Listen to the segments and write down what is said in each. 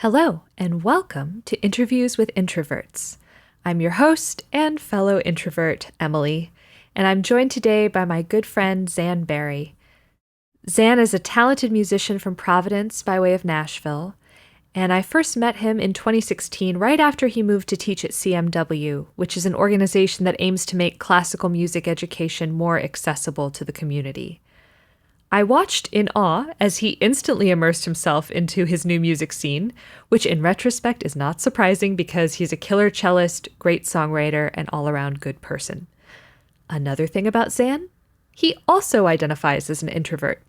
Hello, and welcome to Interviews with Introverts. I'm your host and fellow introvert, Emily, and I'm joined today by my good friend, Zan Berry. Zan is a talented musician from Providence by way of Nashville, and I first met him in 2016 right after he moved to teach at CMW, which is an organization that aims to make classical music education more accessible to the community. I watched in awe as he instantly immersed himself into his new music scene, which in retrospect is not surprising because he's a killer cellist, great songwriter, and all-around good person. Another thing about Zan? He also identifies as an introvert,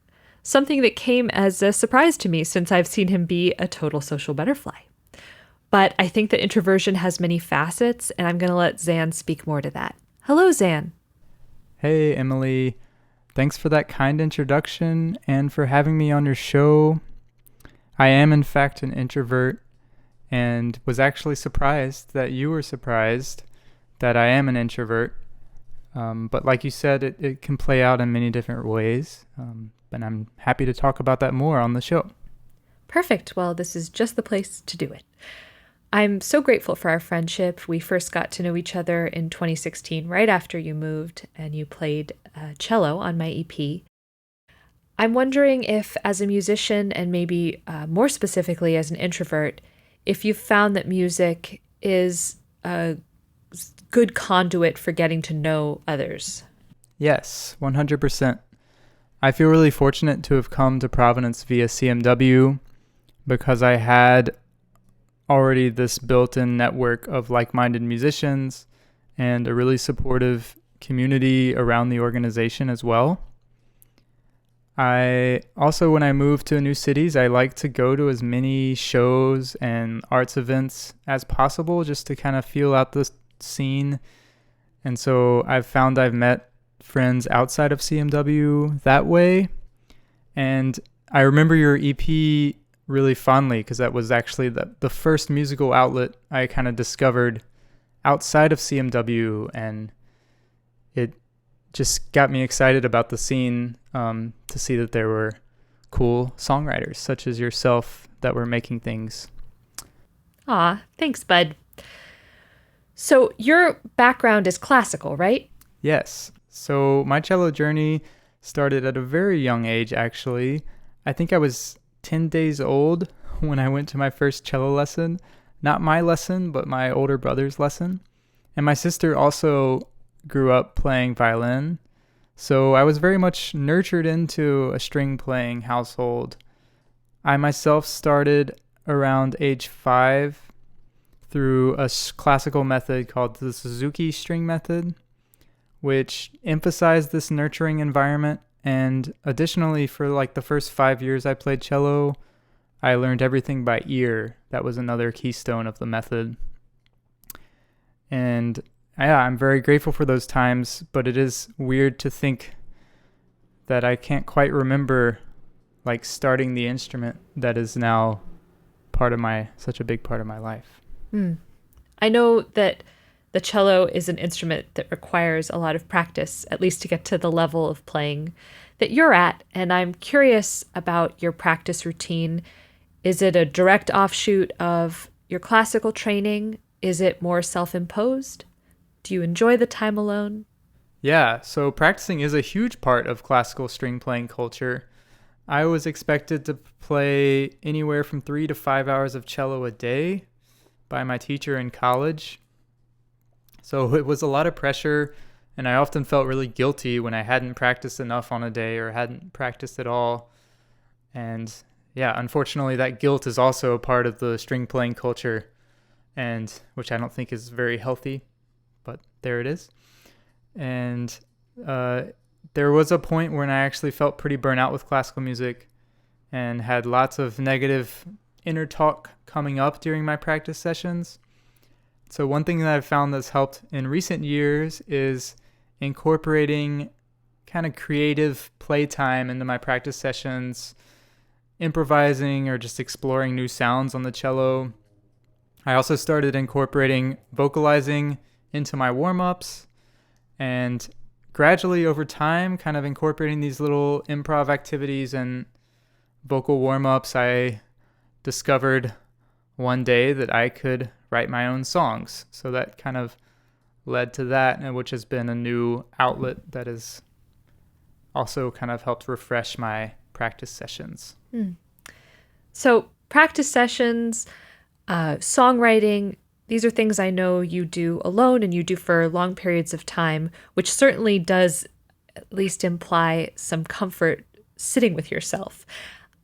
something that came as a surprise to me since I've seen him be a total social butterfly. But I think that introversion has many facets, and I'm going to let Zan speak more to that. Hello, Zan. Hey, Emily. Thanks for that kind introduction and for having me on your show. I am, in fact, an introvert and was actually surprised that you were surprised that I am an introvert. But like you said, it can play out in many different ways. And I'm happy to talk about that more on the show. Perfect. Well, this is just the place to do it. I'm so grateful for our friendship. We first got to know each other in 2016, right after you moved and you played cello on my EP. I'm wondering if, as a musician and maybe more specifically as an introvert, if you've found that music is a good conduit for getting to know others. Yes, 100%. I feel really fortunate to have come to Providence via CMW because I had already this built-in network of like-minded musicians and a really supportive community around the organization as well. I also, when I move to new cities, I like to go to as many shows and arts events as possible just to kind of feel out the scene. And so I've found I've met friends outside of CMW that way. And I remember your EP really fondly because that was actually the first musical outlet I kind of discovered outside of CMW, and it just got me excited about the scene to see that there were cool songwriters such as yourself that were making things. Aw, thanks, bud. So your background is classical, right? Yes. So my cello journey started at a very young age, actually. I think I was 10 days old when I went to my first cello lesson. Not my lesson, but my older brother's lesson. And my sister also grew up playing violin. So I was very much nurtured into a string playing household. I myself started around age 5 through a classical method called the Suzuki string method, which emphasized this nurturing environment. And additionally, for like the first 5 years I played cello, I learned everything by ear. That was another keystone of the method. And yeah, I'm very grateful for those times, but it is weird to think that I can't quite remember like starting the instrument that is now such a big part of my life. I know that the cello is an instrument that requires a lot of practice, at least to get to the level of playing that you're at. And I'm curious about your practice routine. Is it a direct offshoot of your classical training? Is it more self-imposed? Do you enjoy the time alone? Yeah, so practicing is a huge part of classical string playing culture. I was expected to play anywhere from 3 to 5 hours of cello a day by my teacher in college. So it was a lot of pressure, and I often felt really guilty when I hadn't practiced enough on a day or hadn't practiced at all. And yeah, unfortunately, that guilt is also a part of the string playing culture, and which I don't think is very healthy, but there it is. And there was a point when I actually felt pretty burnt out with classical music and had lots of negative inner talk coming up during my practice sessions. So one thing that I've found that's helped in recent years is incorporating kind of creative playtime into my practice sessions, improvising or just exploring new sounds on the cello. I also started incorporating vocalizing into my warm-ups, and gradually over time kind of incorporating these little improv activities and vocal warm-ups, I discovered one day that I could write my own songs. So that kind of led to that, and which has been a new outlet that has also kind of helped refresh my practice sessions. So practice sessions, songwriting, these are things I know you do alone and you do for long periods of time, which certainly does at least imply some comfort sitting with yourself.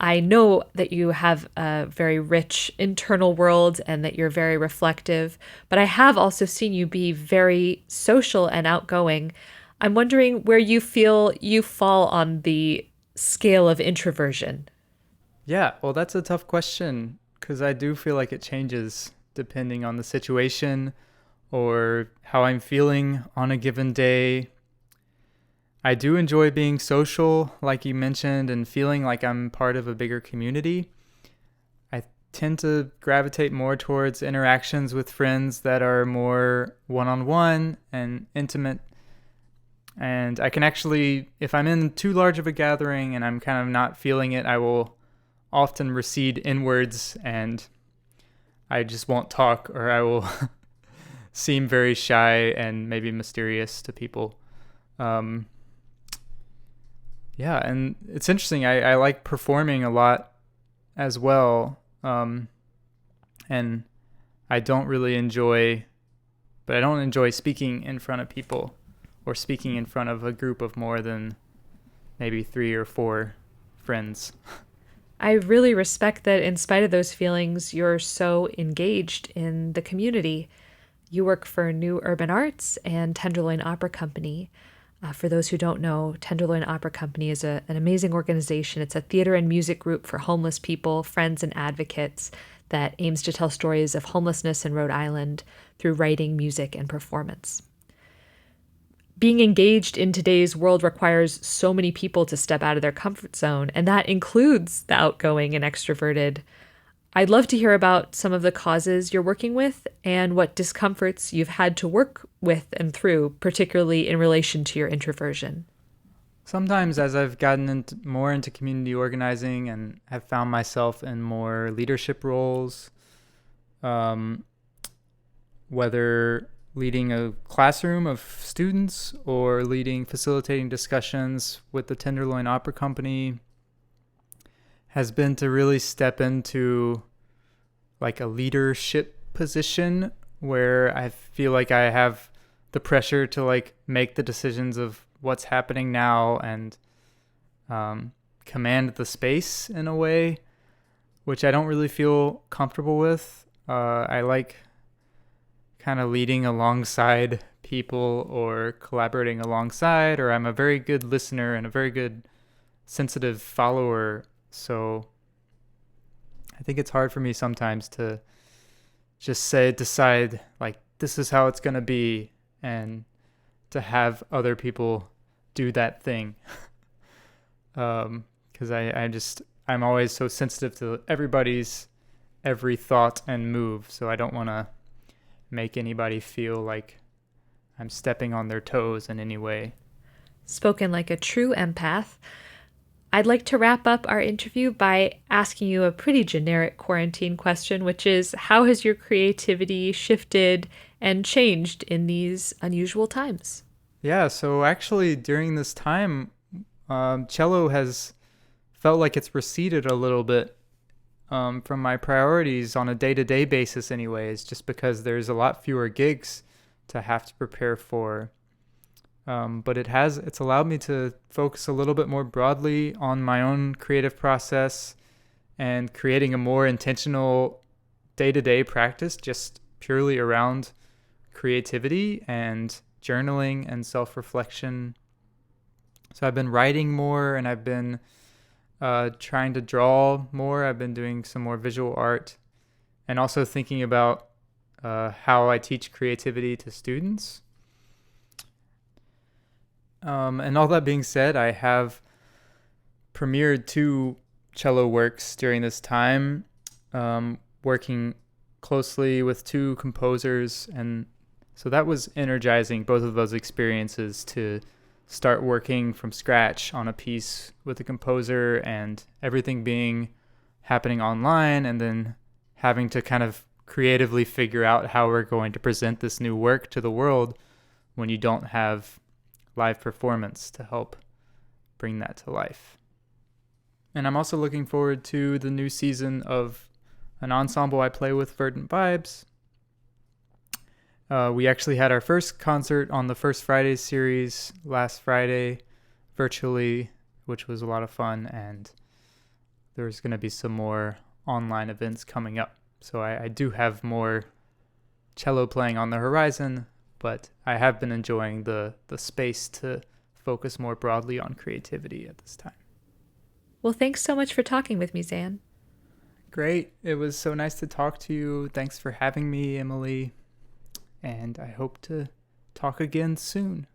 I know that you have a very rich internal world and that you're very reflective, but I have also seen you be very social and outgoing. I'm wondering where you feel you fall on the scale of introversion. Yeah, well, that's a tough question because I do feel like it changes depending on the situation or how I'm feeling on a given day. I do enjoy being social, like you mentioned, and feeling like I'm part of a bigger community. I tend to gravitate more towards interactions with friends that are more one-on-one and intimate. And I can actually, if I'm in too large of a gathering and I'm kind of not feeling it, I will often recede inwards and I just won't talk, or I will seem very shy and maybe mysterious to people. Yeah, and it's interesting. I like performing a lot as well. And I don't really enjoy, but I don't enjoy speaking in front of people or speaking in front of a group of more than maybe 3 or 4 friends. I really respect that in spite of those feelings, you're so engaged in the community. You work for New Urban Arts and Tenderloin Opera Company. For those who don't know, Tenderloin Opera Company is an amazing organization. It's a theater and music group for homeless people, friends, and advocates that aims to tell stories of homelessness in Rhode Island through writing, music, and performance. Being engaged in today's world requires so many people to step out of their comfort zone, and that includes the outgoing and extroverted. I'd love to hear about some of the causes you're working with and what discomforts you've had to work with and through, particularly in relation to your introversion. Sometimes as I've gotten more into community organizing and have found myself in more leadership roles, whether leading a classroom of students or facilitating discussions with the Tenderloin Opera Company, has been to really step into like a leadership position where I feel like I have the pressure to like make the decisions of what's happening now and command the space in a way, which I don't really feel comfortable with. I like kind of leading alongside people or collaborating alongside, or I'm a very good listener and a very good sensitive follower. So I think it's hard for me sometimes to just decide like this is how it's going to be and to have other people do that thing. Because I'm always so sensitive to everybody's every thought and move. So I don't want to make anybody feel like I'm stepping on their toes in any way. Spoken like a true empath. I'd like to wrap up our interview by asking you a pretty generic quarantine question, which is, how has your creativity shifted and changed in these unusual times? Yeah, so actually during this time, cello has felt like it's receded a little bit from my priorities on a day-to-day basis anyways, just because there's a lot fewer gigs to have to prepare for. But it's allowed me to focus a little bit more broadly on my own creative process and creating a more intentional day-to-day practice just purely around creativity and journaling and self-reflection. So I've been writing more and I've been trying to draw more. I've been doing some more visual art and also thinking about how I teach creativity to students. And all that being said, I have premiered 2 cello works during this time, working closely with 2 composers. And so that was energizing, both of those experiences, to start working from scratch on a piece with a composer and everything happening online, and then having to kind of creatively figure out how we're going to present this new work to the world when you don't have live performance to help bring that to life. And I'm also looking forward to the new season of an ensemble I play with, Verdant Vibes. We actually had our first concert on the First Friday series last Friday virtually, which was a lot of fun, and there's going to be some more online events coming up. So I do have more cello playing on the horizon, but I have been enjoying the space to focus more broadly on creativity at this time. Well, thanks so much for talking with me, Zan. Great. It was so nice to talk to you. Thanks for having me, Emily. And I hope to talk again soon.